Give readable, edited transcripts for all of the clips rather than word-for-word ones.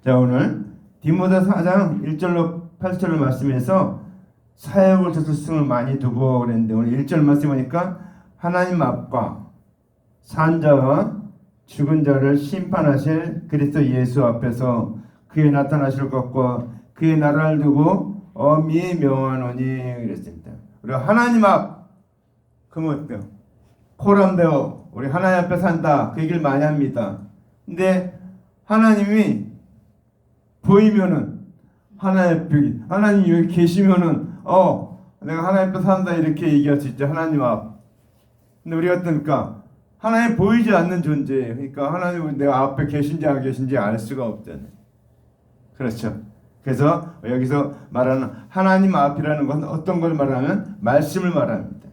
자, 오늘 디모데 4장 1절로 8절을 말씀에서 사역을 저승을 많이 두고 그랬는데, 오늘 1절 말씀하니까 하나님 앞과 산 자와 죽은 자를 심판하실 그리스도 예수 앞에서 그의 나타나실 것과 그의 나라를 두고 엄히 명하노니 그랬습니다. 우리가 하나님 앞, 그러면 코람되어 우리 하나님 앞에 산다, 그 얘기를 많이 합니다. 근데 하나님이 보이면은 하나님 여기 계시면은 내가 하나님 앞에 산다 이렇게 얘기할 수 있죠. 하나님 앞. 근데 우리가 어떻습니까? 하나님 보이지 않는 존재예요. 그러니까 하나님은 내가 앞에 계신지 안 계신지 알 수가 없잖아요. 그렇죠. 그래서 여기서 말하는 하나님 앞이라는 것은 어떤 걸 말하면 말씀을 말합니다.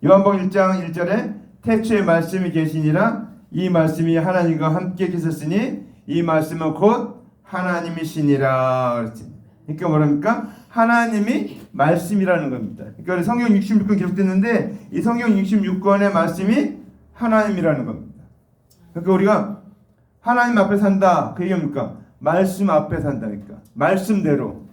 요한복음 1장 1절에 태초에 말씀이 계시니라 이 말씀이 하나님과 함께 계셨으니 이 말씀은 곧 하나님이시니라 그랬지. 그러니까 뭐랍니까? 하나님이 말씀이라는 겁니다. 그러니까 성경 66권 기록됐는데 이 성경 66권의 말씀이 하나님이라는 겁니다. 그러니까 우리가 하나님 앞에 산다, 그 얘기 뭡니까? 말씀 앞에 산다니까. 말씀대로.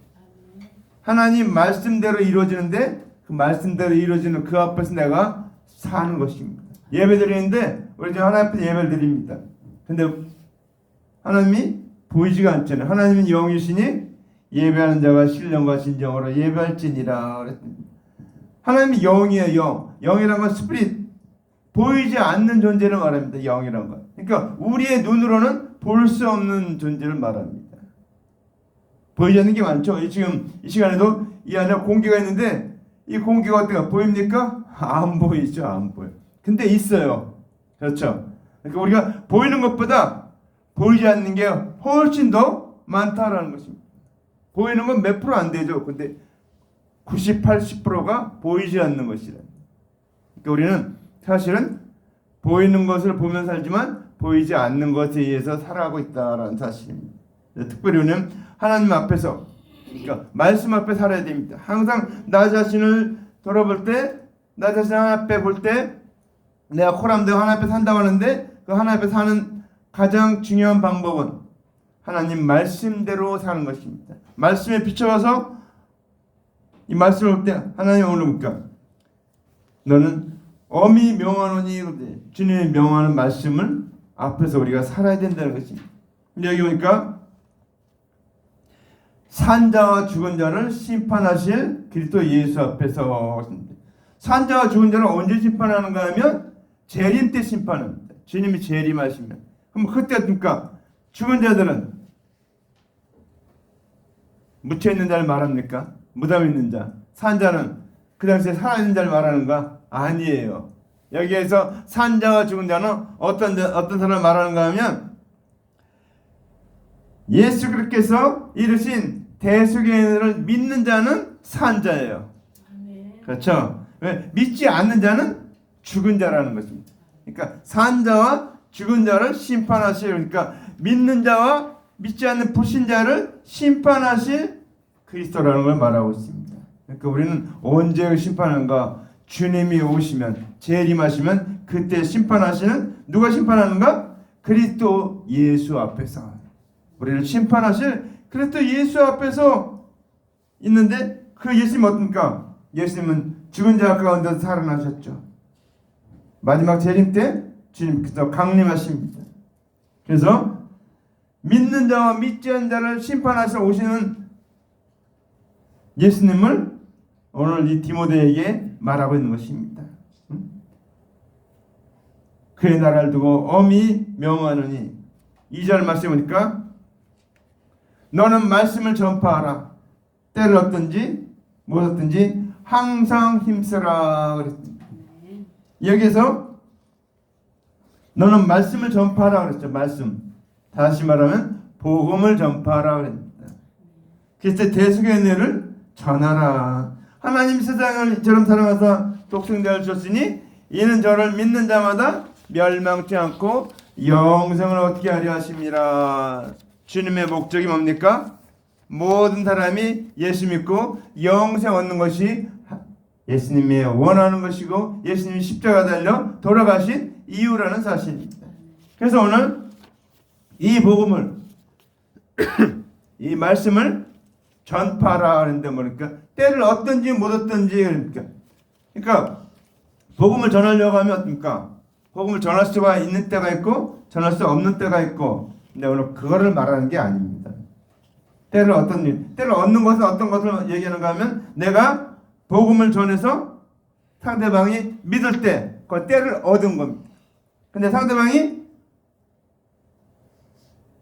하나님 말씀대로 이루어지는데 그 말씀대로 이루어지는 그 앞에서 내가 사는 것입니다. 예배 드리는데 우리 지금 하나님 앞에 예배를 드립니다. 근데 하나님이 보이지가 않잖아요. 하나님은 영이시니 예배하는 자가 신령과 진정으로 예배할지니라. 하나님이 영이에요. 영. 영이란 건 스피릿. 보이지 않는 존재를 말합니다. 영이란 건. 그러니까 우리의 눈으로는 볼 수 없는 존재를 말합니다. 보이지 않는 게 많죠. 지금 이 시간에도 이 안에 공기가 있는데 이 공기가 어때요? 보입니까? 안 보이죠. 안 보여. 근데 있어요. 그렇죠. 그러니까 우리가 보이는 것보다 보이지 않는 게 훨씬 더 많다라는 것입니다. 보이는 건 몇 프로 안 되죠. 근데 90, 80%가 보이지 않는 것이라. 그러니까 우리는 사실은 보이는 것을 보면 살지만 보이지 않는 것에 의해서 살아가고 있다라는 사실입니다. 특별히 우리는 하나님 앞에서, 그러니까 말씀 앞에 살아야 됩니다. 항상 나 자신을 돌아볼 때, 나 자신 하나님 앞에 볼 때, 내가 코람되어 하나님 앞에 산다고 하는데 그 하나님 앞에 사는 가장 중요한 방법은 하나님 말씀대로 사는 것입니다. 말씀에 비춰서 이 말씀을 볼 때 하나님 오늘 뭡니까? 너는 엄히 명하노니, 주님의 명하는 말씀을 앞에서 우리가 살아야 된다는 것입니다. 근데 여기 보니까 산자와 죽은 자를 심판하실 그리스도 예수 앞에서, 산자와 죽은 자를 언제 심판하는가 하면 재림 때 심판합니다. 주님이 재림하시면. 그럼 그때 어떻습니까? 죽은 자들은 묻혀있는 자를 말합니까? 무덤에 있는 자. 산 자는 그 당시에 살아있는 자를 말하는가? 아니에요. 여기에서 산자와 죽은 자는 어떤 사람을 말하는가 하면 예수 그리스도께서 이르신 대속의 믿는 자는 산자예요. 그렇죠? 왜? 믿지 않는 자는 죽은 자라는 것입니다. 그러니까 산자와 죽은 자를 심판하실, 그러니까 믿는 자와 믿지 않는 불신자를 심판하실 그리스도라는 걸 말하고 있습니다. 그러니까 우리는 언제 심판하는가? 주님이 오시면, 재림하시면 그때 심판하시는, 누가 심판하는가? 그리스도 예수 앞에서 우리를 심판하실 그리스도 예수 앞에서 있는데, 그 예수님 어떻습니까? 예수님은 죽은 자 가운데서 살아나셨죠. 마지막 재림 때 주님께서 강림하십니다. 그래서 믿는 자와 믿지 않는 자를 심판하시러 오시는 예수님을 오늘 이 디모데에게 말하고 있는 것입니다. 그의 나라를 두고 엄히 명하노니, 2절 말씀에 보니까 너는 말씀을 전파하라. 때를 얻든지 무엇든지 항상 힘쓰라 그랬습니다. 여기서 너는 말씀을 전파하라 그랬죠. 말씀. 다시 말하면 복음을 전파하라 그랬습니다. 그래서 대속의 은혜를 전하라. 하나님 세상을 이처럼 사랑하사 독생자를 주셨으니 이는 저를 믿는 자마다 멸망치 않고 영생을 얻게 하려 하심이라. 주님의 목적이 뭡니까? 모든 사람이 예수 믿고 영생 얻는 것이 예수님이 원하는 것이고 예수님이 십자가 달려 돌아가신 이유라는 사실입니다. 그래서 오늘 이 복음을 이 말씀을 전파라 하는데 뭐니까 때를 얻든지 못 얻든지 그러니까 복음을 전하려고 하면 어떻습니까? 복음을 전할 수가 있는 때가 있고 전할 수 없는 때가 있고 근데 오늘 그거를 말하는 게 아닙니다. 때를 얻는 것은 어떤 것을 얘기하는가 하면 내가 복음을 전해서 상대방이 믿을 때 그 때를 얻은 겁니다. 근데 상대방이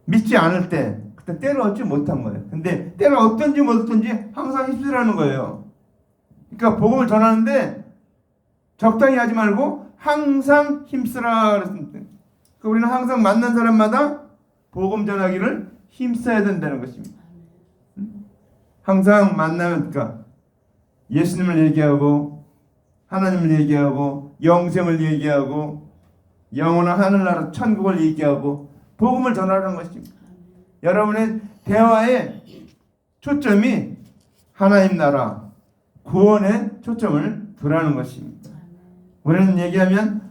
믿지 않을 때 그때 때를 얻지 못한 거예요. 근데 때를 얻든지 못 얻든지 항상 힘쓰라는 거예요. 그러니까 복음을 전하는데 적당히 하지 말고 항상 힘쓰라 그랬습니다. 그러니까 우리는 항상 만난 사람마다 복음 전하기를 힘써야 된다는 것입니다. 항상 만나면 그러니까 예수님을 얘기하고 하나님을 얘기하고 영생을 얘기하고 영원한 하늘나라 천국을 얘기하고 복음을 전하는 것입니다. 여러분의 대화의 초점이 하나님 나라 구원에 초점을 두라는 것입니다. 우리는 얘기하면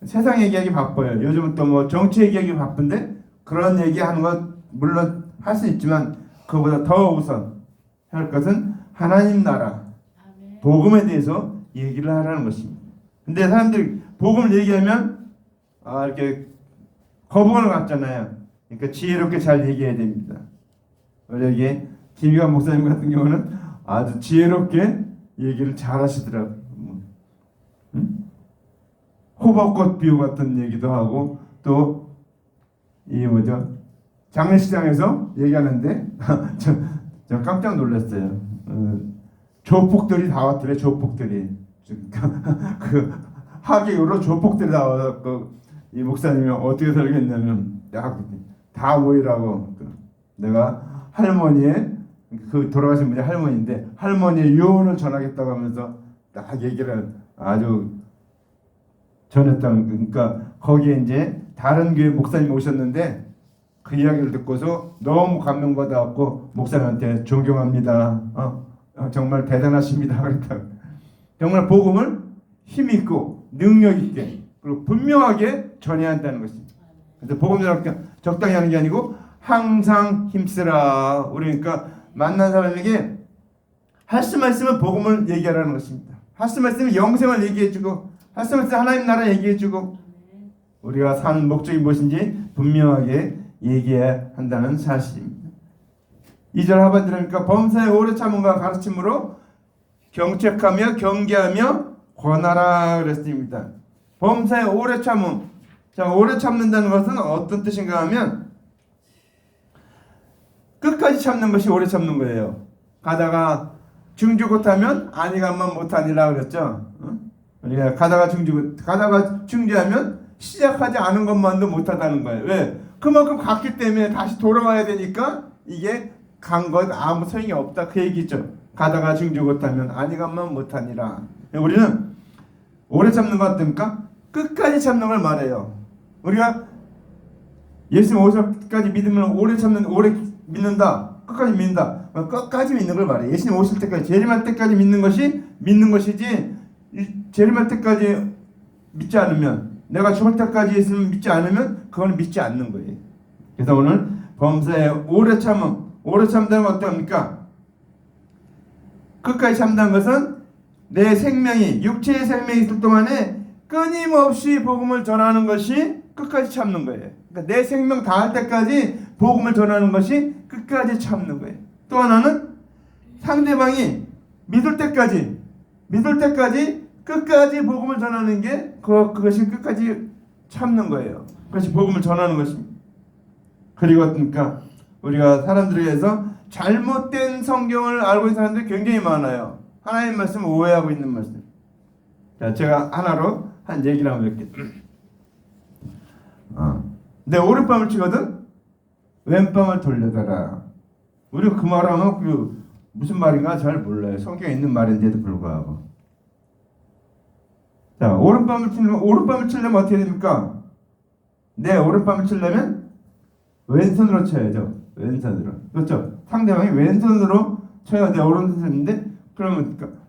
세상 얘기하기 바빠요. 요즘은 또 뭐 정치 얘기하기 바쁜데 그런 얘기하는 것 물론 할 수 있지만 그보다 더 우선 할 것은 하나님 나라 복음에 대해서 얘기를 하라는 것입니다. 근데 사람들이 복음을 얘기하면 이렇게 거부감을 갖잖아요. 그러니까 지혜롭게 잘 얘기해야 됩니다. 여기 김희관 목사님 같은 경우는 아주 지혜롭게 얘기를 잘 하시더라고요. 호박꽃 비유 같은 얘기도 하고 또 이 뭐죠? 장례식장에서 얘기하는데 저 깜짝 놀랐어요. 조폭들이 다 왔더래. 조폭들이 그 하객으로 조폭들이 다 와서 이 목사님이 어떻게 설교했냐면 다 모이라고 내가 할머니의 그 돌아가신 분이 할머니인데 할머니의 유언을 전하겠다고 하면서 딱 얘기를 아주 전했던 그러니까 거기에 이제 다른 교회 목사님이 오셨는데 그 이야기를 듣고서 너무 감명받아갖고 목사님한테 존경합니다. 정말 대단하십니다. 그랬다. 정말 복음을 힘있고 능력있게 그리고 분명하게 전해야 한다는 것입니다. 그래서 복음 전할 적당히 하는 게 아니고 항상 힘쓰라. 그러니까 만난 사람에게 할 수만 있으면 복음을 얘기하라는 것입니다. 할 수만 있으면 영생을 얘기해주고 할 수만 있으면 하나님 나라 얘기해주고 우리가 사는 목적이 무엇인지 분명하게 얘기해야 한다는 사실입니다. 2절 하반절이니까 범사에 오래 참음과 가르침으로 경책하며 경계하며 권하라 그랬습니다. 범사에 오래 참음. 자, 오래 참는다는 것은 어떤 뜻인가 하면 끝까지 참는 것이 오래 참는 거예요. 가다가 중주못하면 아니가만 못하니라 그랬죠. 우리가 가다가 중지하면 시작하지 않은 것만도 못하다는 거예요. 왜? 그만큼 갔기 때문에 다시 돌아와야 되니까 이게 간 것 아무 소용이 없다 그 얘기죠. 가다가 중지 못하면 아니가만 못하니라. 우리는 오래 참는 것 같습니까? 끝까지 참는 걸 말해요. 우리가 예수님 오실 때까지 믿으면 오래 믿는다. 끝까지 믿는다. 끝까지 믿는 걸 말해요. 예수님 오실 때까지 재림할 때까지 믿는 것이지 재림할 때까지 믿지 않으면 내가 죽을 때까지 예수님 믿지 않으면 그거는 믿지 않는 거예요. 그래서 오늘 범사에 오래 참다는 건 어떡합니까? 끝까지 참다는 것은 내 생명이 육체의 생명이 있을 동안에 끊임없이 복음을 전하는 것이 끝까지 참는 거예요. 그러니까 내 생명 다할 때까지 복음을 전하는 것이 끝까지 참는 거예요. 또 하나는 상대방이 믿을 때까지 끝까지 복음을 전하는 게 그것이 끝까지 참는 거예요. 그것이 복음을 전하는 것입니다. 그리고 그러니까 우리가 사람들에 의해서 잘못된 성경을 알고 있는 사람들이 굉장히 많아요. 하나님 말씀을 오해하고 있는 말씀. 자, 제가 하나로 한 얘기를 한번 해볼게요. 내 오른밤을 치거든 왼밤을 돌려다라. 우리가 그 말하면 무슨 말인가 잘 몰라요. 성경에 있는 말인데도 불구하고. 자, 오른밤을 치려면 어떻게 됩니까? 내 오른밤을 치려면 왼손으로 쳐야죠. 왼손으로. 그렇죠? 상대방이 왼손으로 쳐야 내 오른손인데 그러면 그러니까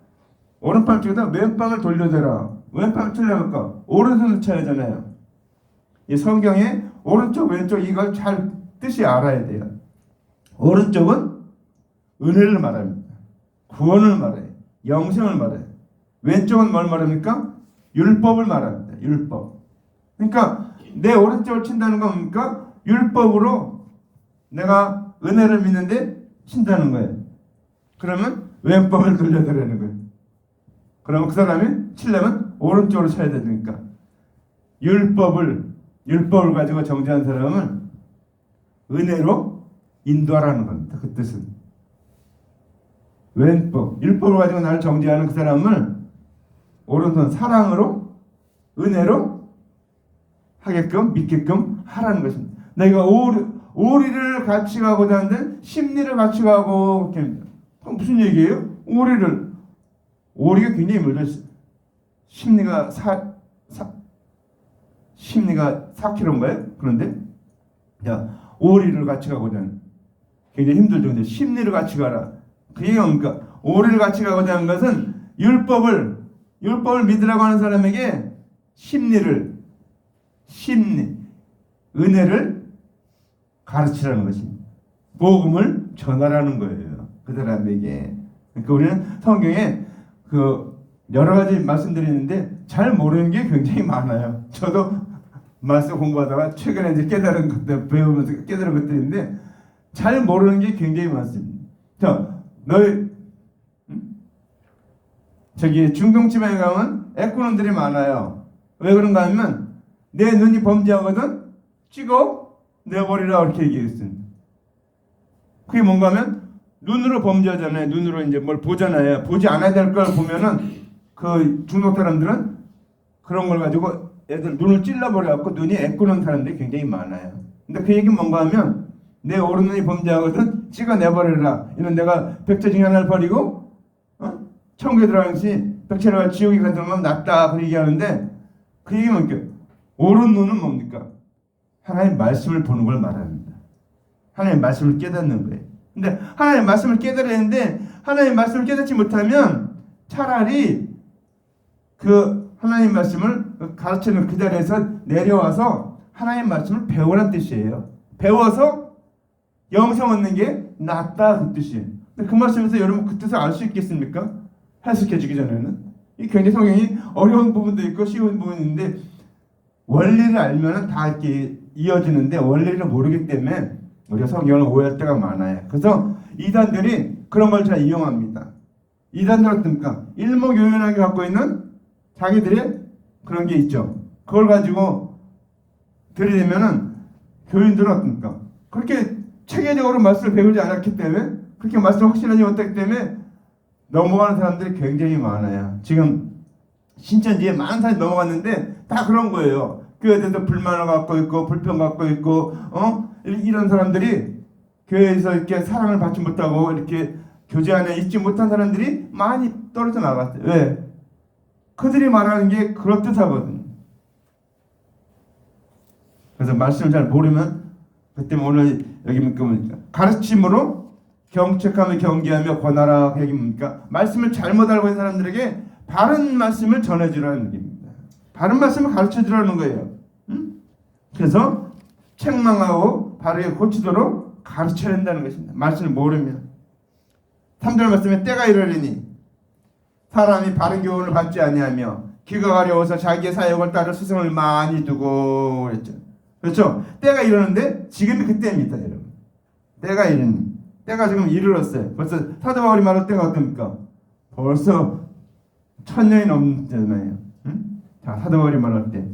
오른밤을 치거든 왼밤을 돌려대라. 왼밤을 치려면 오른손으로 쳐야 하잖아요. 이 성경에 오른쪽 왼쪽 이걸 잘 뜻이 알아야 돼요. 오른쪽은 은혜를 말합니다. 구원을 말해요. 영생을 말해요. 왼쪽은 뭘 말합니까? 율법을 말합니다. 율법. 그러니까 내 오른쪽을 친다는 건 뭡니까? 율법으로 내가 은혜를 믿는데 친다는 거예요. 그러면 왼법을 돌려드리는 거예요. 그러면 그 사람이 치려면 오른쪽으로 쳐야 되니까 율법을 가지고 정죄한 사람은 은혜로 인도하라는 겁니다. 그 뜻은 왼법, 율법을 가지고 나를 정죄하는 그 사람을 오른손 사랑으로 은혜로 하게끔 믿게끔 하라는 것입니다. 내가 오리를 같이 가고자 하는데 심리를 같이 가고 무슨 얘기예요? 오리가 굉장히 멀죠. 심리가 4km인가요? 그런데 오리를 같이 가고자 하는 굉장히 힘들죠. 근데 심리를 같이 가라. 그게 뭡니까? 오리를 같이 가고자 하는 것은 율법을 믿으라고 하는 사람에게 은혜를 가르치라는 것입니다. 복음을 전하라는 거예요. 그 사람에게. 그러니까 우리는 성경에 여러 가지 말씀드리는데 잘 모르는 게 굉장히 많아요. 저도 말씀 공부하다가 최근에 이제 깨달은 것들 배우면서 깨달은 것들인데 잘 모르는 게 굉장히 많습니다. 저기 중동 지방에 가면 애꾸놈들이 많아요. 왜 그런가 하면 내 눈이 범죄하거든 찍어 내버리라 이렇게 얘기했습니다. 그게 뭔가 하면 눈으로 범죄하잖아요. 눈으로 이제 뭘 보잖아요. 보지 않아야 될 걸 보면은 그 중동 사람들은 그런 걸 가지고 애들 눈을 찔러버려갖고 눈이 애꾸는 사람들이 굉장히 많아요. 근데 그 얘기는 뭔가 하면 내 오른눈이 범죄하거든 찍어내버려라. 이는 내가 백제 중에 하나를 버리고 천국에 들어가시 백제가 지옥에 가면 낫다 그 얘기하는데 그 얘기는 뭡니까? 오른눈은 뭡니까? 하나님 말씀을 보는 걸 말합니다. 하나님 말씀을 깨닫는 거예요. 근데 하나님 말씀을 깨달아야 하는데 하나님 말씀을 깨닫지 못하면 차라리 그 하나님 말씀을 가르치는 그 자리에서 내려와서 하나님 말씀을 배우란 뜻이에요. 배워서 영생 얻는 게 낫다 그 뜻이에요. 근데 그 말씀에서 여러분 그 뜻을 알 수 있겠습니까? 해석해주기 전에는 이 굉장히 성경이 어려운 부분도 있고 쉬운 부분이 있는데 원리를 알면은 다 이렇게 이어지는데 원리를 모르기 때문에 우리가 성경을 오해할 때가 많아요. 그래서 이단들이 그런 걸 잘 이용합니다. 이단들은 어떻습니까? 일목요연하게 갖고 있는 자기들의 그런 게 있죠. 그걸 가지고 들이대면은 교인들은 어떻습니까? 그렇게 체계적으로 말씀을 배우지 않았기 때문에 그렇게 말씀을 확실하지 못했기 때문에 넘어가는 사람들이 굉장히 많아요. 지금 신천지에 많은 사람이 넘어갔는데 다 그런 거예요. 교회에 대해서 불만을 갖고 있고 불평 갖고 있고 이런 사람들이 교회에서 이렇게 사랑을 받지 못하고 이렇게 교제 안에 있지 못한 사람들이 많이 떨어져 나갔어요. 왜? 그들이 말하는 게 그럴듯하거든요. 그래서 말씀을 잘 모르면 그때 오늘 여기 뭡니까? 가르침으로 경책하며 경계하며 권하라 여기 뭡니까? 말씀을 잘못 알고 있는 사람들에게 바른 말씀을 전해주라는 얘기입니다. 바른 말씀을 가르쳐주라는 거예요. 그래서 책망하고 바르게 고치도록 가르쳐야 한다는 것입니다. 말씀을 모르면. 3절 말씀에 때가 이르리니 사람이 바른 교훈을 받지 아니하며 귀가 가려워서 자기의 사역을 따를 스승을 많이 두고 그랬죠. 그렇죠? 때가 이르는데 지금이 그때입니다, 여러분. 때가 이르니 때가 지금 이르렀어요. 벌써 사도 바울이 말할 때가 어떻습니까? 벌써 1000년이 넘잖아요. 자, 사도 바울이 말할 때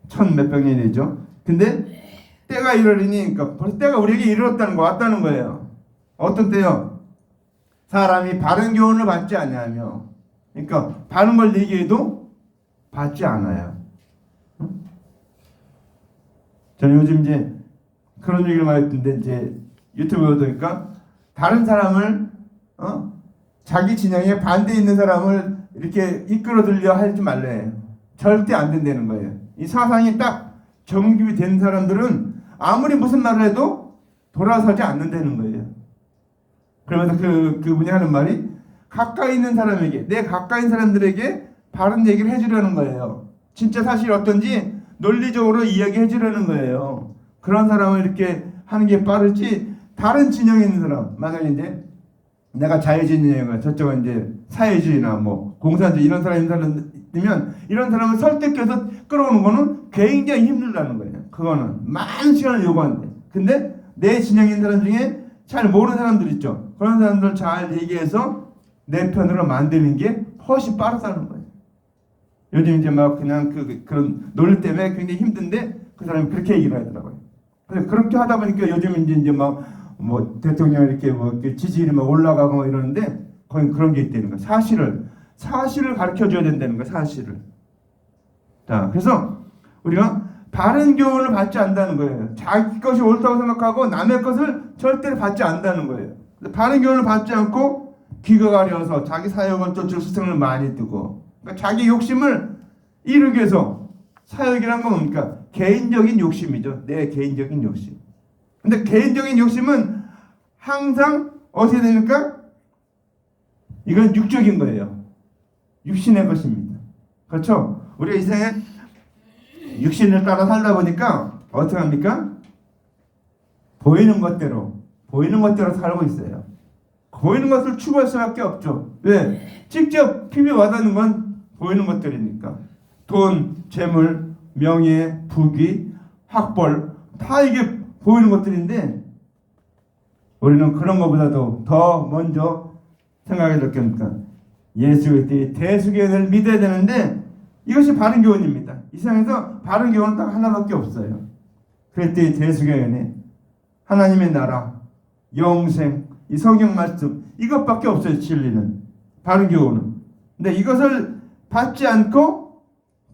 1000몇백 년이 되죠. 근데 때가 이르리니 그러니까 벌써 때가 우리에게 이르렀다는 거 왔다는 거예요. 어떤 때요? 사람이 바른 교훈을 받지 아니하며 그러니까 바른 걸 얘기해도 받지 않아요. 저는 요즘 이제 그런 얘기를 많이 듣는데 이제 유튜브에 보니까 다른 사람을 자기 진영에 반대 있는 사람을 이렇게 이끌어들려 하지 말래. 절대 안 된다는 거예요. 이 사상이 딱 정립이 된 사람들은 아무리 무슨 말을 해도 돌아서지 않는다는 거예요. 그러면서 그분이 하는 말이 가까이 있는 사람에게 내 가까이 있는 사람들에게 바른 얘기를 해주려는 거예요. 진짜 사실이 어떤지 논리적으로 이야기해 주려는 거예요. 그런 사람을 이렇게 하는 게 빠르지, 다른 진영에 있는 사람, 만약에 이제 내가 자유진영이고 저쪽은 이제 사회주의나 뭐 공산주의 이런 사람이면 이런 사람을 설득해서 끌어오는 거는 굉장히 힘들다는 거예요. 그거는 많은 시간을 요구하는데, 근데 내 진영에 있는 사람 중에 잘 모르는 사람들 있죠. 그런 사람들 잘 얘기해서 내 편으로 만드는 게 훨씬 빠르다는 거예요. 요즘 이제 막 그냥 그런 논리 때문에 굉장히 힘든데 그 사람이 그렇게 얘기를 하더라고요. 그래서 그렇게 하다 보니까 요즘 이제 막 뭐 대통령 이렇게 뭐 지지율이 막 올라가고 뭐 이러는데 거의 그런 게 있다는 거예요. 사실을 가르쳐 줘야 된다는 거예요. 사실을. 자, 그래서 우리가 바른 교훈을 받지 않는다는 거예요. 자기 것이 옳다고 생각하고 남의 것을 절대로 받지 않는다는 거예요. 바른 교훈을 받지 않고 귀가 가려서 자기 사역을 쫓을 스승을 많이 두고, 그러니까 자기 욕심을 이루기 위해서, 사역이란 건 뭡니까? 개인적인 욕심이죠. 내 개인적인 욕심. 근데 개인적인 욕심은 항상 어떻게 됩니까? 이건 육적인 거예요. 육신의 것입니다. 그렇죠? 우리가 이 세상에 육신을 따라 살다 보니까 어떻게 합니까? 보이는 것대로 살고 있어요. 보이는 것을 추구할 수밖에 없죠. 왜? 직접 피부에 와닿는 건 보이는 것들이니까. 돈, 재물, 명예, 부귀, 학벌, 다 이게 보이는 것들인데, 우리는 그런 것보다도 더 먼저 생각해야 될 게 뭡니까? 예수 그리스도의 대수교회를 믿어야 되는데, 이것이 바른 교훈입니다. 이 세상에서 바른 교훈은 딱 하나밖에 없어요. 그리스도의 대수교회는 하나님의 나라, 영생, 이 성경 말씀, 이것밖에 없어요. 진리는, 바른 교훈은. 근데 이것을 받지 않고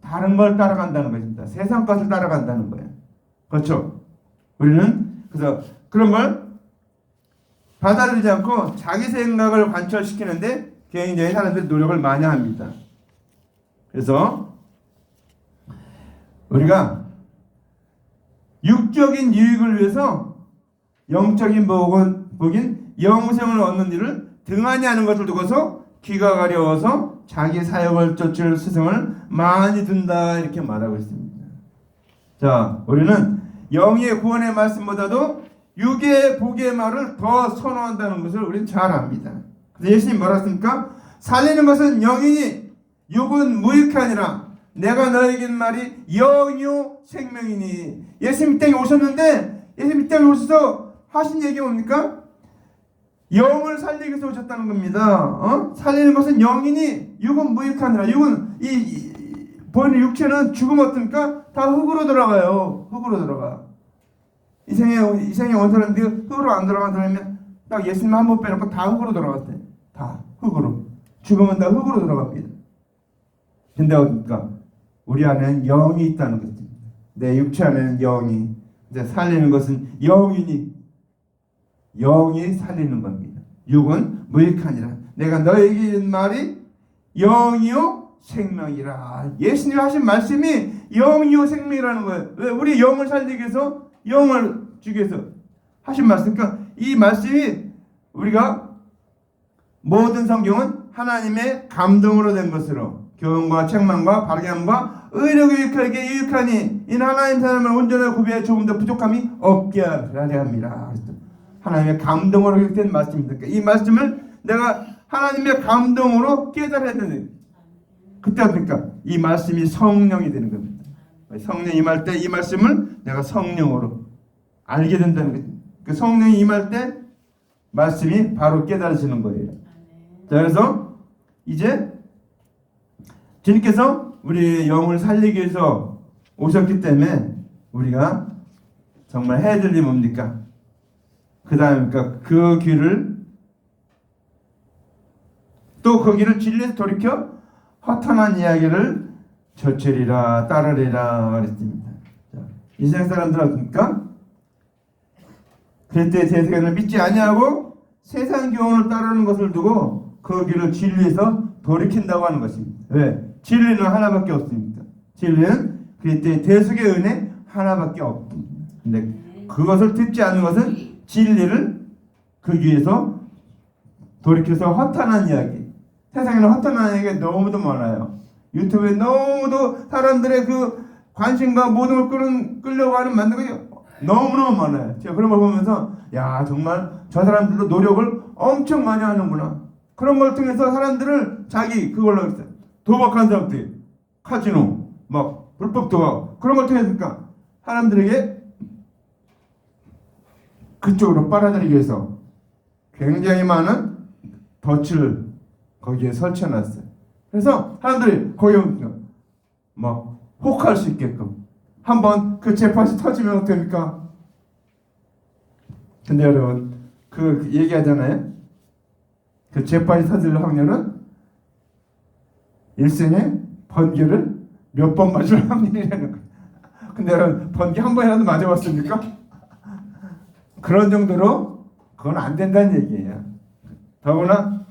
다른 걸 따라간다는 것입니다. 세상 것을 따라간다는 거예요. 그렇죠? 우리는 그래서 그런 걸 받아들이지 않고 자기 생각을 관철시키는데 굉장히 사람들이 노력을 많이 합니다. 그래서 우리가 육적인 유익을 위해서 영적인 복인 영생을 얻는 일을 등한히 하는 것을 두고서 귀가 가려워서 자기 사역을 쫓을 스승을 많이 둔다, 이렇게 말하고 있습니다. 자, 우리는 영의 구원의 말씀보다도 육의 복의 말을 더 선호한다는 것을 우리는 잘 압니다. 그래서 예수님 뭐라 했습니까? 살리는 것은 영이니 육은 무익하니라. 내가 너에게 말이 영이요 생명이니. 예수님 이 땅에 오셨는데, 예수님 이 땅에 오셔서 하신 얘기 뭡니까? 영을 살리기 위해서 오셨다는 겁니다. 살리는 것은 영이니 육은 무익하니라. 육은 보이는 육체는 죽으면 어떻습니까? 다 흙으로 들어가요. 흙으로 들어가. 이 생에 온 사람들이 흙으로 안 들어간 사람이면 딱 예수님 한 번 빼놓고 다 흙으로 들어갔어요. 다 흙으로. 죽으면 다 흙으로 들어갑니다. 근데 어떻습니까? 우리 안에는 영이 있다는 것입니다. 내 육체 안에는 영이. 이제 살리는 것은 영이니 영이 살리는 겁니다. 육은 무익하니라. 내가 너에게 이른 말이 영이요 생명이라. 예수님이 하신 말씀이 영이요 생명이라는 거예요. 왜? 우리 영을 살리기 위해서, 영을 주기 위해서 하신 말씀. 그러니까 이 말씀이, 우리가 모든 성경은 하나님의 감동으로 된 것으로 교훈과 책망과 바르게 함과 의로 교육하게 유익하니 이는 하나님 사람을 온전하게 구비해 조금 더 부족함이 없게 하려 합니다. 하나님의 감동으로 교육된 말씀입니다. 그러니까 이 말씀을 내가 하나님의 감동으로 깨달아야 되는, 그때 그러니까 이 말씀이 성령이 되는 겁니다. 성령이 임할 때 이 말씀을 내가 성령으로 알게 된다는 거죠. 그 성령이 임할 때 말씀이 바로 깨달아지는 거예요. 자, 그래서 이제 주님께서 우리 영을 살리기 위해서 오셨기 때문에 우리가 정말 해야 될 일이 뭡니까? 그 다음에 그 귀를, 또 그 길을 진리에서 돌이켜 허탄한 이야기를 젖으리라 따르리라 그랬습니다. 자, 이 세상 사람들은 어떻습니까? 그때 대세견을 믿지 아니하고 세상 교훈을 따르는 것을 두고 그 길을 진리에서 돌이킨다고 하는 것입니다. 왜? 진리는 하나밖에 없습니다. 진리는 그때 대속의 은혜 하나밖에 없습니다. 근데 그것을 듣지 않는 것은 진리를 그 귀에서 돌이켜서 허탄한 이야기, 세상에는 허탄한 이야기가 너무도 많아요. 유튜브에 너무도 사람들의 그 관심과 모든 걸 끌려고 하는 만든 거 너무너무 많아요. 제가 그런 걸 보면서 야 정말 저 사람들도 노력을 엄청 많이 하는구나. 그런 걸 통해서 사람들을 자기 그걸로 했어요. 도박한 사람들, 카지노, 막 불법 도박 그런 걸 통해서니까 사람들에게 그쪽으로 빨아들이기 위해서 굉장히 많은 덫을 거기에 설치해놨어요. 그래서 사람들이 거기에 막 혹할 수 있게끔 한번 그 재팟이 터지면 어떡합니까? 근데 여러분 그 얘기하잖아요. 그 재팟이 터질 확률은 일생에 번개를 몇 번 맞을 확률이라는 거예요. 근데 여러분 번개 한 번이라도 맞아봤습니까? 그런 정도로 그건 안 된다는 얘기예요. 더구나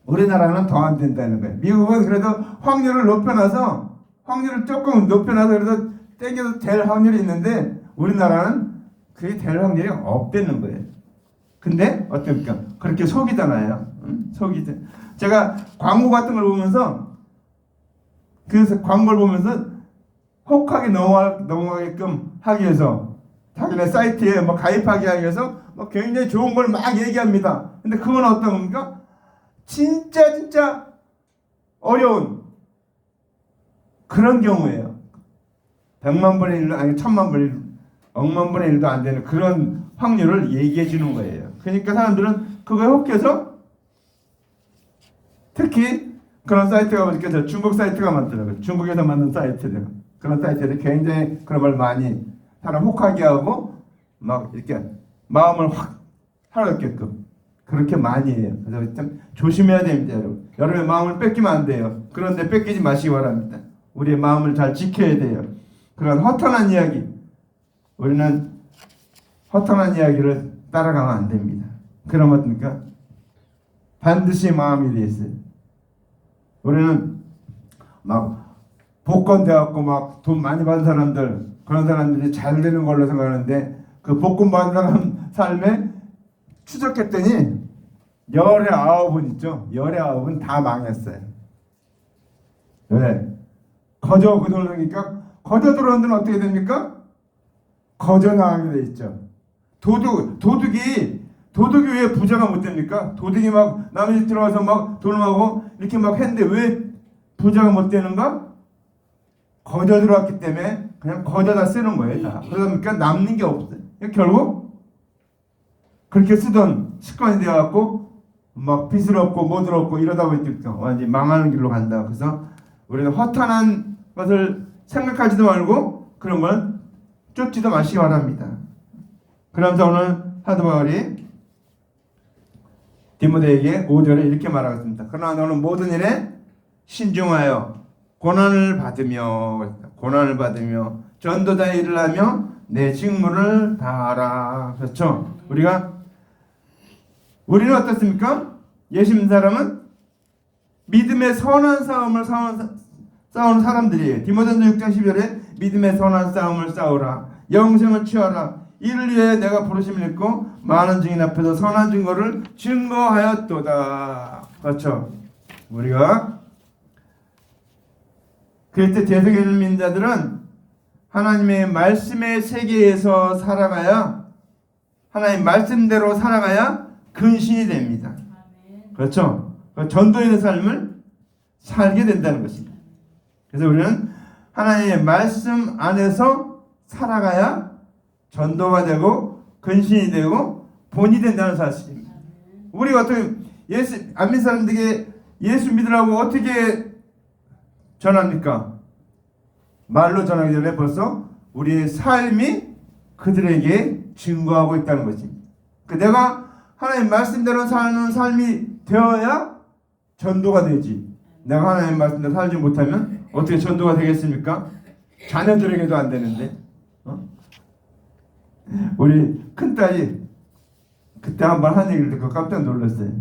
우리나라는 더 안 된다는 거예요. 미국은 그래도 확률을 높여놔서 확률을 조금 높여놔서 그래도 땡겨도 될 확률이 있는데 우리나라는 그게 될 확률이 없다는 거예요. 근데 어떻습니까? 그렇게 속이잖아요. 속이죠. 제가 광고 같은 걸 보면서 그 광고를 보면서 혹하게 넘어가게끔 하기 위해서 자기네 사이트에 뭐 가입하게 하기 위해서 뭐 굉장히 좋은 걸 막 얘기합니다. 근데 그건 어떤 겁니까? 진짜 어려운 그런 경우예요. 100만 분의 1도 아니 1000만 분의 1, 억만 분의 1도 안 되는 그런 확률을 얘기해 주는 거예요. 그러니까 사람들은 그거에 혹해서 특히 그런 사이트가 이렇게 중국 사이트가 많더라고요. 중국에서 만든 사이트들. 그런 사이트들이 굉장히 그런 걸 많이 사람 혹하게 하고 막 이렇게 마음을 확 사로잡게끔 그렇게 많이 해요. 그래서 참 조심해야 됩니다, 여러분. 여러분의 마음을 뺏기면 안 돼요. 그런데 뺏기지 마시기 바랍니다. 우리의 마음을 잘 지켜야 돼요. 그런 허탄한 이야기, 우리는 허탄한 이야기를 따라가면 안 됩니다. 그럼 어떻습니까? 반드시 마음이 돼 있어요. 우리는 막 복권 돼갖고 막 돈 많이 받은 사람들, 그런 사람들이 잘 되는 걸로 생각하는데 그 복권 받은 사람 삶에 추적했더니 열의 9은 있죠. 열의 9은 다 망했어요. 왜? 거저 그 돈을 하니까 거저 들어온 데는 어떻게 됩니까? 거저 나가게 돼 있죠. 도둑이 왜 부자가 못 됩니까? 도둑이 막 남의 집 들어가서 막 돈을 하고 이렇게 막 했는데 왜 부자가 못 되는가? 거저 들어왔기 때문에 그냥 거저 다 쓰는 거예요. 다. 그러다 보니까 남는 게 없어요. 결국 그렇게 쓰던 습관이 되어갖고 막 빚을 얻고 못 얻고 이러다 보니까 완전히 망하는 길로 간다. 그래서 우리는 허탄한 것을 생각하지도 말고 그런 걸 쫓지도 마시기 바랍니다. 그러면서 오늘 사도 바울이 디모데에게 5절에 이렇게 말하겠습니다. 그러나 너는 모든 일에 신중하여 고난을 받으며 전도자의 일을 하며 내 직무를 다하라. 그렇죠? 우리는 어떻습니까? 예수 믿는 사람은 믿음의 선한 싸움을 싸우는 사람들이에요. 디모데전서 6장 12절에 믿음의 선한 싸움을 싸우라. 영생을 취하라. 이를 위해 내가 부르심을 입고 많은 증인 앞에서 선한 증거를 증거하였도다. 그렇죠? 우리가 그때 대성에 있는 민자들은 하나님의 말씀의 세계에서 살아가야 하나님 말씀대로 살아가야 근신이 됩니다. 그렇죠? 전도인의 삶을 살게 된다는 것입니다. 그래서 우리는 하나님의 말씀 안에서 살아가야 전도가 되고 근신이 되고 본이 된다는 사실입니다. 우리가 어떻게 안 믿는 사람들에게 예수 믿으라고 어떻게 전합니까? 말로 전하기 전에 벌써 우리의 삶이 그들에게 증거하고 있다는 것입니다. 내가 하나님 말씀대로 사는 삶이 되어야 전도가 되지. 내가 하나님 말씀대로 살지 못하면 어떻게 전도가 되겠습니까? 자녀들에게도 안 되는데. 우리 큰딸이 그때 한번 한 얘기를 듣고 깜짝 놀랐어요.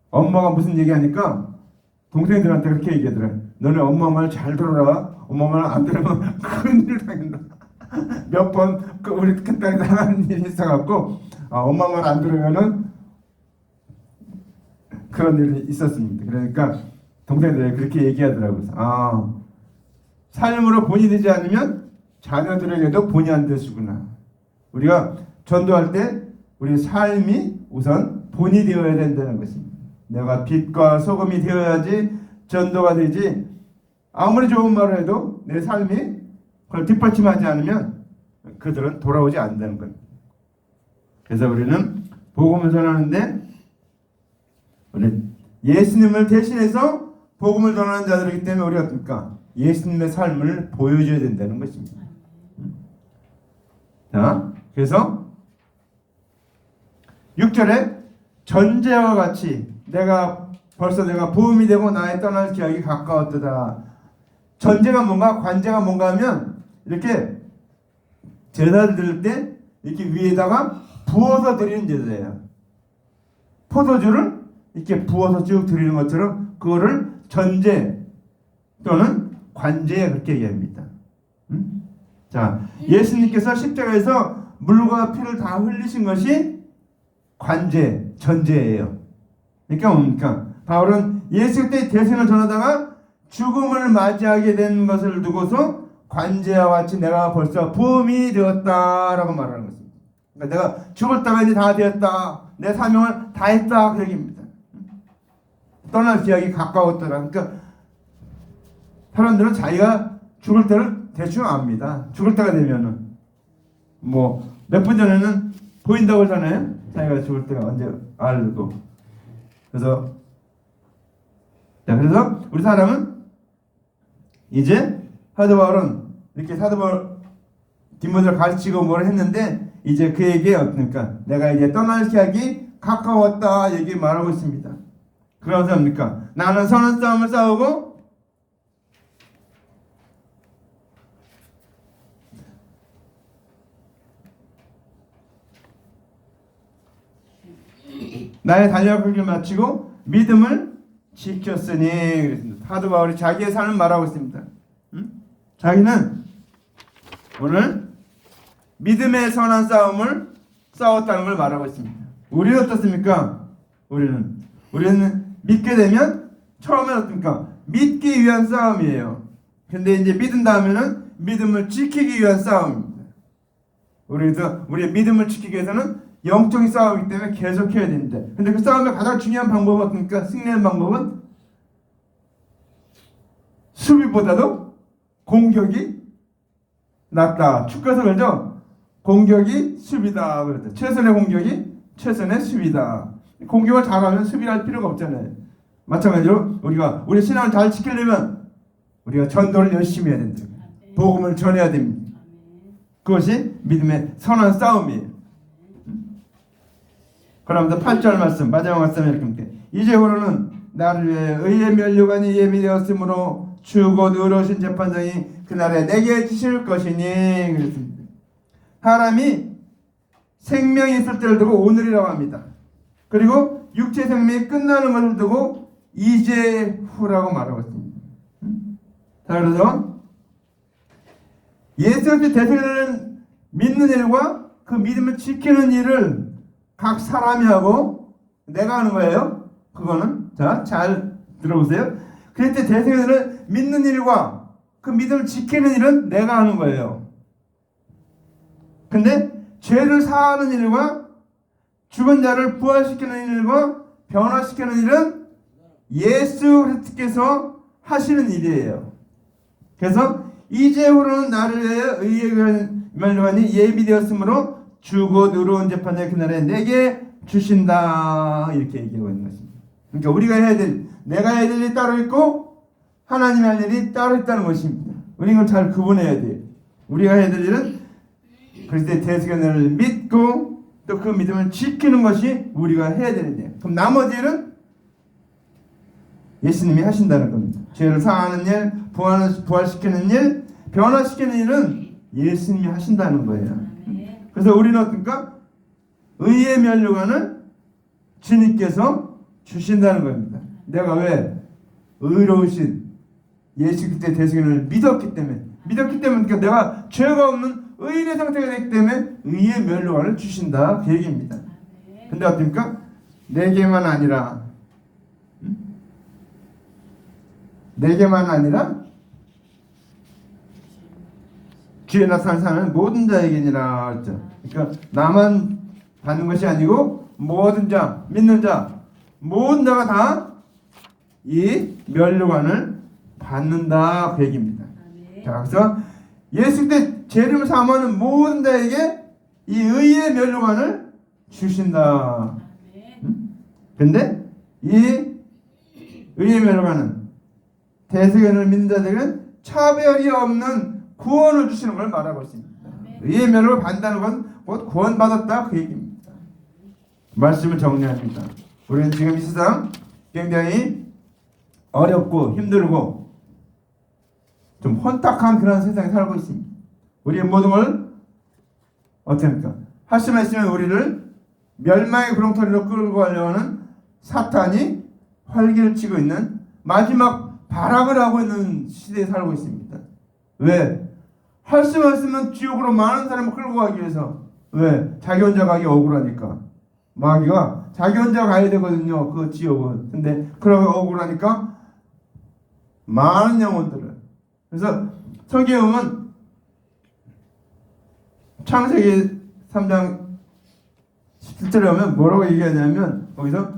엄마가 무슨 얘기하니까 동생들한테 그렇게 얘기하더라. 너네 엄마 말 잘 들어라. 엄마 말 안 들으면 큰일 당한다. 몇 번 우리 큰딸이 당한 일이 있어갖고 엄마 말 안 들으면은 그런 일이 있었습니다. 그러니까 동생들이 그렇게 얘기하더라고요. 삶으로 본이 되지 않으면 자녀들에게도 본이 안 되시구나. 우리가 전도할 때 우리 삶이 우선 본이 되어야 된다는 것입니다. 내가 빛과 소금이 되어야지 전도가 되지, 아무리 좋은 말을 해도 내 삶이 그걸 뒷받침하지 않으면 그들은 돌아오지 않는다는 겁니다. 그래서 우리는 복음을 전하는데 우리 예수님을 대신해서 복음을 전하는 자들이기 때문에 우리가 어떻습니까? 예수님의 삶을 보여줘야 된다는 것입니다. 자, 그래서 6절에 전제와 같이 벌써 내가 보험이 되고 나의 떠날 기약이 가까웠도다. 전제가 뭔가 관제가 뭔가 하면 이렇게 제사를 드릴 때 이렇게 위에다가 부어서 드리는 제사예요. 포도주를 이렇게 부어서 쭉 드리는 것처럼 그거를 전제 또는 관제에 그렇게 얘기합니다. 자, 예수님께서 십자가에서 물과 피를 다 흘리신 것이 관제, 전제예요. 그러니까 뭡니까? 바울은 예수 때 대선을 전하다가 죽음을 맞이하게 된 것을 두고서 관제와 같이 내가 벌써 부음이 되었다라고 말하는 것입니다. 그러니까 내가 죽을 때가 이제 다 되었다. 내 사명을 다 했다. 그 얘기입니다. 떠날 기약이 가까웠더라. 그러니까 사람들은 자기가 죽을 때를 대충 압니다. 죽을 때가 되면은 뭐 몇 분 전에는 보인다고 하잖아요. 자기가 죽을 때가 언제 알고. 그래서 우리 사람은 이제 사도 바울은 이렇게 사도 바울 디모데를 가르치고 뭘 했는데 이제 그에게 어떻습니까? 내가 이제 떠날 기약이 가까웠다 얘기 말하고 있습니다. 그러면서 뭡니까? 나는 선한 싸움을 싸우고 나의 달려가기를 마치고 믿음을 지켰으니 그랬습니다. 사도 바울이 자기의 삶을 말하고 있습니다. 자기는 오늘 믿음의 선한 싸움을 싸웠다는 걸 말하고 있습니다. 우리는 어떻습니까? 우리는 믿게 되면 처음에 어떻습니까? 믿기 위한 싸움이에요. 근데 이제 믿은 다음에는 믿음을 지키기 위한 싸움입니다. 우리의 믿음을 지키기 위해서는 영적인 싸움이기 때문에 계속해야 됩니다. 근데 그 싸움의 가장 중요한 방법은 어떻습니까? 승리하는 방법은 수비보다도 공격이 낫다. 축구에서 그러죠? 공격이 수비다. 그랬죠. 최선의 공격이 최선의 수비다. 공격을 잘하면 수비를 할 필요가 없잖아요. 마찬가지로 우리 신앙을 잘 지키려면 우리가 전도를 열심히 해야 된다. 복음을 전해야 됩니다. 그것이 믿음의 선한 싸움이에요. 그러면서 8절 말씀, 마지막 말씀에 이렇게 이제후로는 나를 위해 의의 면류관이 예비되었으므로 주 곧 의로우신 재판장이 그날에 내게 지실 것이니 그랬습니다. 사람이 생명이 있을 때를 두고 오늘이라고 합니다. 그리고 육체 생명이 끝나는 것을 두고 이제후라고 말하고 있습니다. 자, 그래서 예수 그리스도의 대생을 믿는 일과 그 믿음을 지키는 일을 각 사람이 하고 내가 하는 거예요. 그거는 자, 잘 들어보세요. 그때 대생을 믿는 일과 그 믿음을 지키는 일은 내가 하는 거예요. 근데 죄를 사하는 일과 죽은 자를 부활시키는 일과 변화시키는 일은 예수 그리스도께서 하시는 일이에요. 그래서 이제후로는 나를 위하여 의의 면류관이 예비되었으므로 주 곧 의로운 재판의 그날에 내게 주신다 이렇게 얘기하고 있는 것입니다. 그러니까 우리가 내가 해야 될 일이 따로 있고 하나님이 할 일이 따로 있다는 것입니다. 우리는 이걸 잘 구분해야 돼요. 우리가 해야 될 일은 그리스도의 대속연을 믿고 또 그 믿음을 지키는 것이 우리가 해야 되는 일. 그럼 나머지 일은 예수님이 하신다는 겁니다. 죄를 사하는 일, 부활시키는 일, 변화시키는 일은 예수님이 하신다는 거예요. 그래서 우리는 어떻습니까? 의의 면류관을 주님께서 주신다는 겁니다. 내가 왜 의로우신 예수 그리스도의 대속연을 믿었기 때문에 그러니까 내가 죄가 없는 의인의 상태가 되기 때문에 의의 면류관을 주신다 그 얘기입니다. 근데 어떻습니까? 내게만 아니라 주의 나타난 사는 모든 자에게니라 했죠. 그러니까 나만 받는 것이 아니고 모든 자, 믿는 자, 모든 자가 다 이 면류관을 받는다 그 얘기입니다. 자, 그래서 예수 때 죄를 사모하는 모든 자에게 이 의의 면류관을 주신다. 근데 이 의의 면류관은 대세계를 믿는 자들에게는 차별이 없는 구원을 주시는 걸 말하고 있습니다. 의의 면류관을 받는다는 건 곧 구원받았다 그 얘기입니다. 말씀을 정리합니다. 우리는 지금 이 세상 굉장히 어렵고 힘들고 좀 혼탁한 그런 세상에 살고 있습니다. 우리의 모든 걸 어떻게 합니까? 할 수만 있으면 우리를 멸망의 구렁텅이로 끌고 가려는 사탄이 활기를 치고 있는 마지막 발악을 하고 있는 시대에 살고 있습니다. 왜? 할 수만 있으면 지옥으로 많은 사람을 끌고 가기 위해서. 왜? 자기 혼자 가기 억울하니까. 마귀가 자기 혼자 가야 되거든요. 그 지옥은. 근데 그러고 억울하니까 많은 영혼들을. 그래서 성경에 보면 창세기 3장 17절에 보면 뭐라고 얘기하냐면 거기서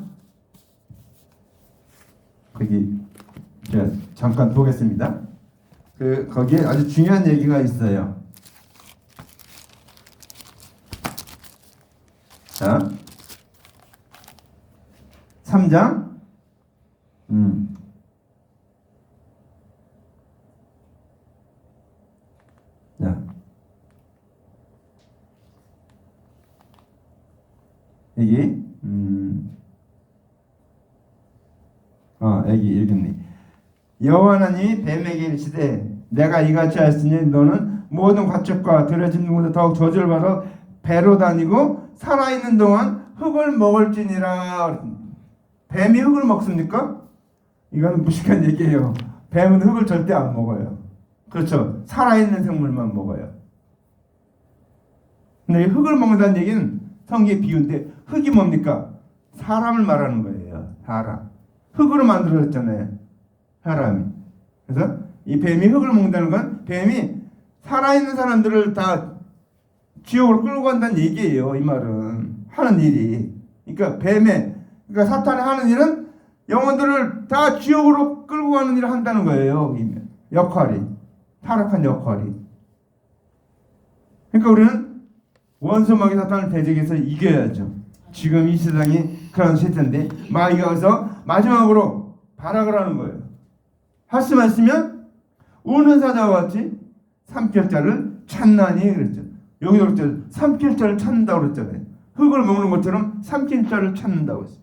거기 제가 잠깐 보겠습니다. 거기에 아주 중요한 얘기가 있어요. 자, 3장 자, 여기 여기 읽겠네. 여호와 하나님이 뱀에게 이르시되 내가 이같이 하였으니 너는 모든 가축과 들에 짖는 것보다 더욱 저주를 받아 배로 다니고 살아있는 동안 흙을 먹을지니라. 뱀이 흙을 먹습니까? 이건 무식한 얘기예요. 뱀은 흙을 절대 안 먹어요. 그렇죠. 살아있는 생물만 먹어요. 근데 이 흙을 먹는다는 얘기는 성경의 비유인데 흙이 뭡니까? 사람을 말하는 거예요. 사람. 흙으로 만들어졌잖아요. 사람이. 그래서 이 뱀이 흙을 먹는다는 건 뱀이 살아있는 사람들을 다 지옥으로 끌고 간다는 얘기예요. 이 말은. 하는 일이. 그러니까 그러니까 사탄이 하는 일은 영혼들을 다 지옥으로 끌고 가는 일을 한다는 거예요. 역할이. 타락한 역할이. 그러니까 우리는 원수 마귀 사탄을 대적해서 이겨야죠. 지금 이 세상이 그런 시대인데 마귀가 와서 마지막으로 발악을 하는 거예요. 할 수만 있으면 우는 사자와 같이 삼킬자를 찾나니 그랬죠. 여기도 그랬죠. 삼킬자를 찾는다고 그랬잖아요. 흙을 먹는 것처럼 삼킬자를 찾는다고 했어요.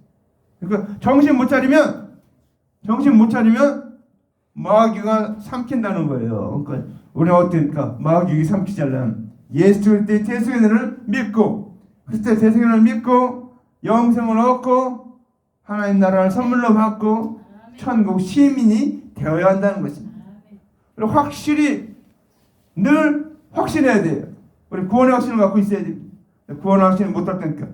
그러니까 정신 못 차리면 마귀가 삼킨다는 거예요. 그러니까 우리는 어떻습니까? 마귀가 삼키지 않으면 예수 그리스도의 대속연을 믿고 그리스도의 대속연을 믿고 영생을 얻고 하나님 나라를 선물로 받고 천국 시민이 되어야 한다는 것입니다. 그리고 확실히 늘 확신해야 돼요. 우리 구원의 확신을 갖고 있어야 돼요. 구원의 확신을 못 갖다니까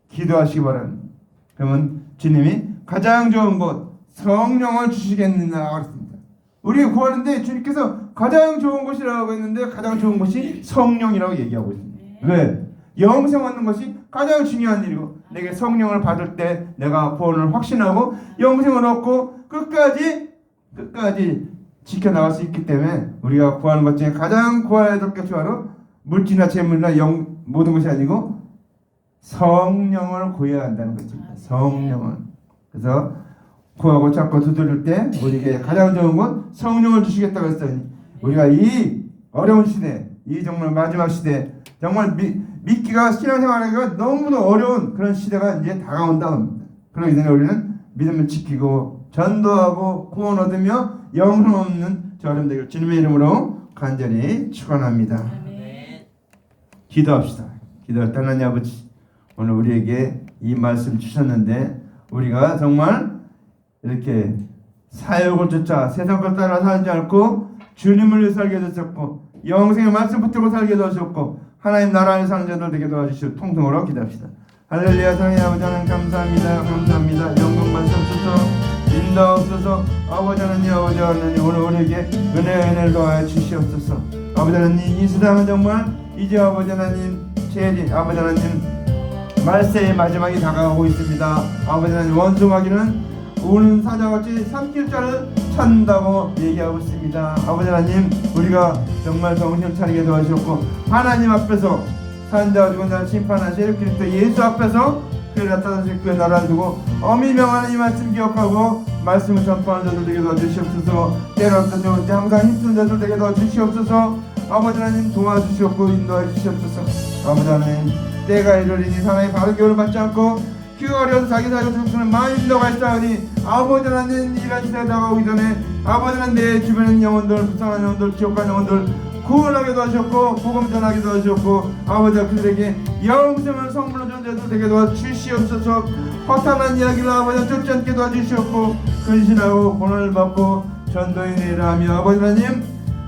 기도하시기 바랍니다. 그러면 주님이 가장 좋은 것 성령을 주시겠느냐 그랬습니다. 우리가 구하는데 주님께서 가장 좋은 것이라고 했는데 가장 좋은 것이 성령이라고 얘기하고 있습니다. 왜? 영생 얻는 것이 가장 중요한 일이고 내게 성령을 받을 때 내가 구원을 확신하고 영생을 얻고 끝까지 지켜나갈 수 있기 때문에 우리가 구하는 것 중에 가장 구해야 될 것이 바로 물질이나 재물이나 모든 것이 아니고 성령을 구해야 한다는 것입니다. 성령을. 그래서 구하고 찾고 두드릴 때 우리에게 가장 좋은 건 성령을 주시겠다고 했더니 우리가 이 어려운 시대, 이 정말 마지막 시대, 정말 믿기가 신앙생활하기가 너무도 어려운 그런 시대가 이제 다가온다 합니다. 그러기 때문에 우리는 믿음을 지키고 전도하고 구원 얻으며 영생 없는 저름 되길 주님의 이름으로 간절히 축원합니다. 기도합시다. 기도할 때 하나님 아버지 오늘 우리에게 이 말씀 주셨는데 우리가 정말 이렇게 사역을 쫓아 세상 것 따라 살지 않고 주님을 위해 살게 되셨고 영생의 말씀 붙들고 살게 되셨고 하나님 나라의 사는 자들 되게 도와주시고 통성으로 기도합시다. 할렐루야. 사랑의 아버지 하나님 감사합니다. 영광 받으옵소서. 인도하옵소서. 아버지 하나님 오늘 우리에게 은혜를 더하여 주시옵소서. 아버지 하나님, 이 세상은 정말 이제 아버지 하나님 제일 아버지 하나님 말세의 마지막이 다가오고 있습니다. 아버지 하나님, 원수마귀는 우는 사자같이 삼킬 자를 찾는다고 얘기하고 있습니다. 아버지 하나님, 우리가 정말 정신을 차리게 도와주셨고 하나님 앞에서 산자와 죽은 자를 심판하실 그리스도 예수 앞에서 그를 나타나실 그 나라를 두고 어미 명하는 이 말씀 기억하고 말씀을 전파하는 자들 되게 도와주시옵소서. 때로는 좋은데 항상 힘쓰는 자들 되게 도와주시옵소서. 아버지 하나님, 도와주시옵고 인도해 주시옵소서. 아버지 하나님, 때가 이르리니 사람이 바른 교훈을 받지 않고 귀가 어려운 자기 사이로 죽는 많은 인도가 있사오니 아버지 하나님, 이런 시대에 다가오기 전에 아버지 하나님, 내 주변의 영혼들, 불쌍한 영혼들, 지옥간 영혼들 구원하게 도와주셨고 복음 전하게 도와주셨고 아버지 그들에게 영생을 선물로 준 자들 되게 도와주시옵소서. 허탄한 이야기를 아버지 쫓지 않게 도와주시옵고 근신하고 고난을 받고 전도인이라 하며 아버지 하나님,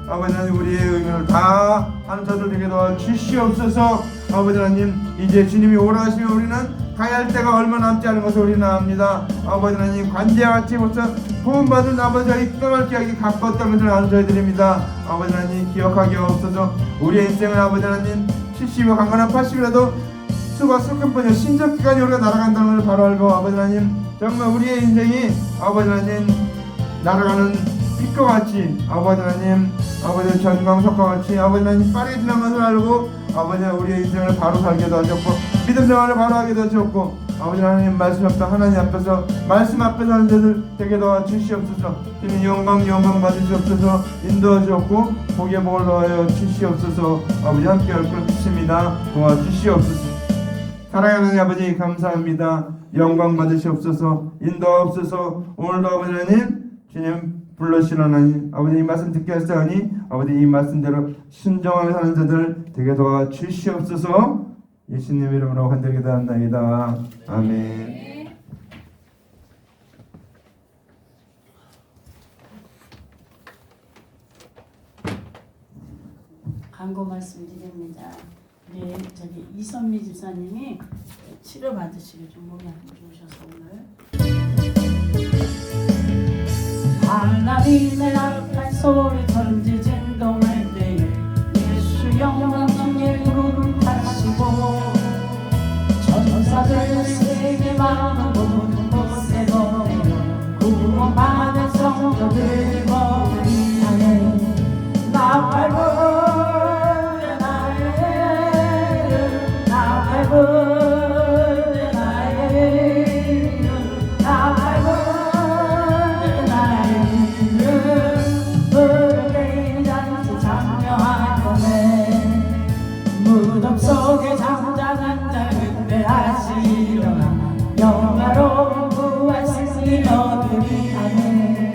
아버지 하나님, 우리의 의무를 다 하는 자들 되게 도와주시옵소서. 아버지 하나님, 이제 주님이 오라 하시면 우리는 가야 할 때가 얼마 남지 않은 것을 우리는 압니다. 아버지 하나님, 관제같이 벌써 구원받은 아버지의 떠날 기약이 가까웠다는 것을 아는 저희들입니다. 아버지 하나님, 기억하게 없어서 우리의 인생을 아버지 하나님 70여 강건한 80이라도 수가 섞은 번여 신적기간이 우리가 날아간다는 걸 바로 알고 아버지 하나님, 정말 우리의 인생이 아버지 하나님 날아가는 빛과 같이 아버지 하나님, 아버지 전광석과 같이 아버지 하나님 빠르게 지나간 것을 알고 아버지 우리의 인생을 바로 살게 도와주셨고 믿음 생활을 바로 하게 도와주셨고 아버지 하나님, 말씀 앞에서 하나님 앞에서 말씀 앞에서 하는 자들 되게 도와주시옵소서. 주님 영광 받으시옵소서. 인도하시옵고 복의 복을 더하여 주시옵소서. 아버지 함께 할 것 믿습니다. 도와주시옵소서. 사랑하는 아버지, 감사합니다. 영광 받으시옵소서. 인도하옵소서. 오늘도 아버지 하나님, 주님 불러주신 하나님, 아버지 이 말씀 듣게 하시다니 아버지 이 말씀대로 순종하며 사는 자들 되게 도와주시옵소서. 예수님 이름으로 간절히 기도합니다. 아멘. 광고 말씀드립니다. 우리 이선미 집사님이 치료 받으시고 좀 몸이 안 좋으셔서 오늘 하나님의 나팔 소리 전지 진동할 때에 예수 영광 중에 무릎 타시고 전사들 세계 많은 모든 곳에 보내어 구원받은 성도들 머리 안에 나팔 부르는 나의 나팔 부르는 나의 나팔 부르는 나의 무릎에 잔치 참여하네 무덤 속에 잠자는 자 그때하시려나 영화로운 부활 승리 너들이 하네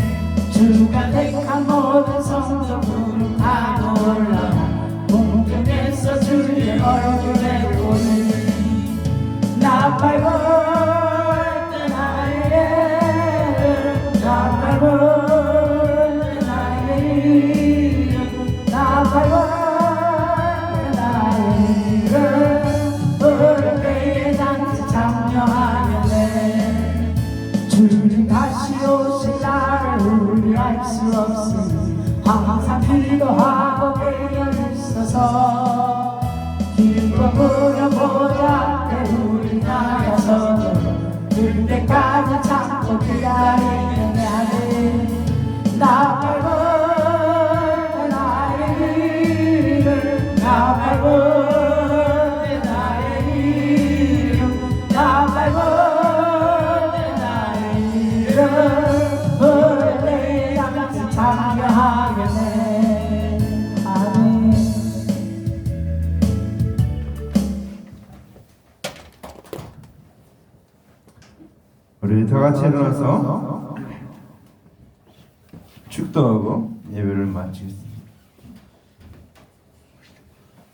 주가 택한 모든 성도 부름 타고 올라가 공중에서 주의 얼굴에 보니 나팔 불 나의 나팔 불 나의 나팔 불 나의 무릎에 잔치 참여하려네 주님 다시 오실 날을 우리 알 수 없으니 항상 기도하고 깨어 있어서 기쁨으로 보좌 앞에 우리 나가서 그때까지 참고 기다리는 나를 나팔 불 나의 이름 나팔 불 나의 이름 나팔 불 나의 이름 부를 양치 참여하겠네. 아멘. 우리 다 같이 일어나서 축도하고 예배를 마치겠습니다.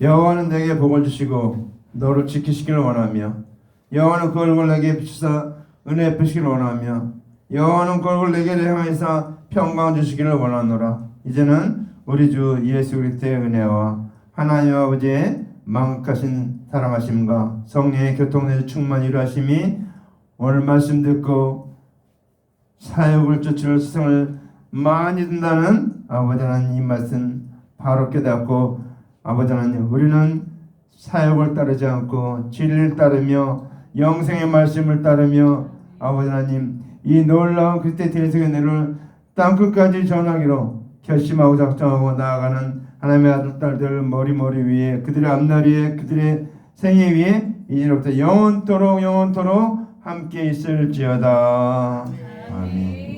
여호와는 내게 복을 주시고 너를 지키시기를 원하며 여호와는 그 얼굴 내게 비추사 은혜 베푸시기를 원하며 여호와는 그 얼굴 내게 향하사 평강 주시기를 원하노라. 이제는 우리 주 예수 그리스도의 은혜와 하나님 아버지의 망각하신 사랑하심과 성령의 교통내에서 충만히 일하심이 오늘 말씀 듣고 사역을 쫓을 세상을 많이 든다는 아버지 하나님 이 말씀 바로 깨닫고 아버지 하나님 우리는 사역을 따르지 않고 진리를 따르며 영생의 말씀을 따르며 아버지 하나님 이 놀라운 그리스도의 대리석의 은혜를 땅끝까지 전하기로 결심하고 작정하고 나아가는 하나님의 아들 딸들 머리 위에 그들의 앞날위에 그들의 생애 위에 이제로부터 영원토록 함께 있을지어다. 아멘.